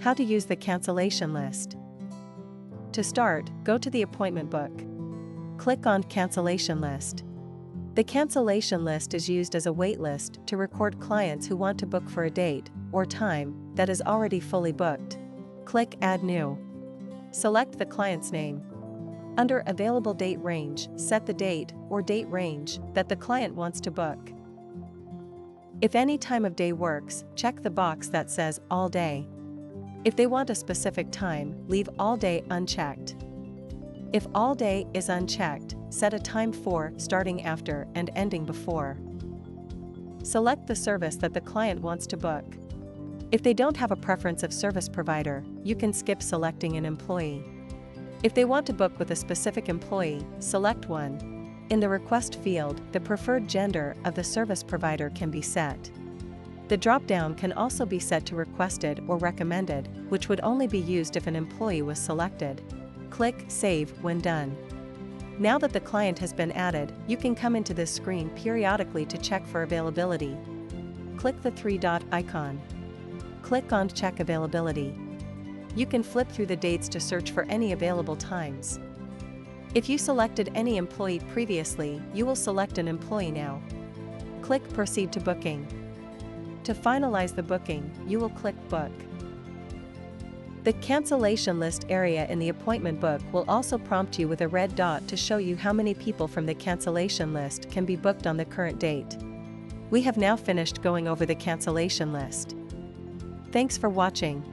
How to use the cancellation list. To start, go to the appointment book. Click on Cancellation List. The cancellation list is used as a waitlist to record clients who want to book for a date or time that is already fully booked. Click Add New. Select the client's name. Under Available Date Range, set the date or date range that the client wants to book. If any time of day works, check the box that says All Day. If they want a specific time, leave All Day unchecked. If All Day is unchecked, set a time for starting after and ending before. Select the service that the client wants to book. If they don't have a preference of service provider, you can skip selecting an employee. If they want to book with a specific employee, select one. In the request field, the preferred gender of the service provider can be set. The drop-down can also be set to requested or recommended, which would only be used if an employee was selected. Click Save when done. Now that the client has been added, you can come into this screen periodically to check for availability. Click the three-dot icon. Click on Check Availability. You can flip through the dates to search for any available times. If you selected any employee previously, you will select an employee now. Click Proceed to Booking. To finalize the booking, you will click Book. The cancellation list area in the appointment book will also prompt you with a red dot to show you how many people from the cancellation list can be booked on the current date. We have now finished going over the cancellation list. Thanks for watching.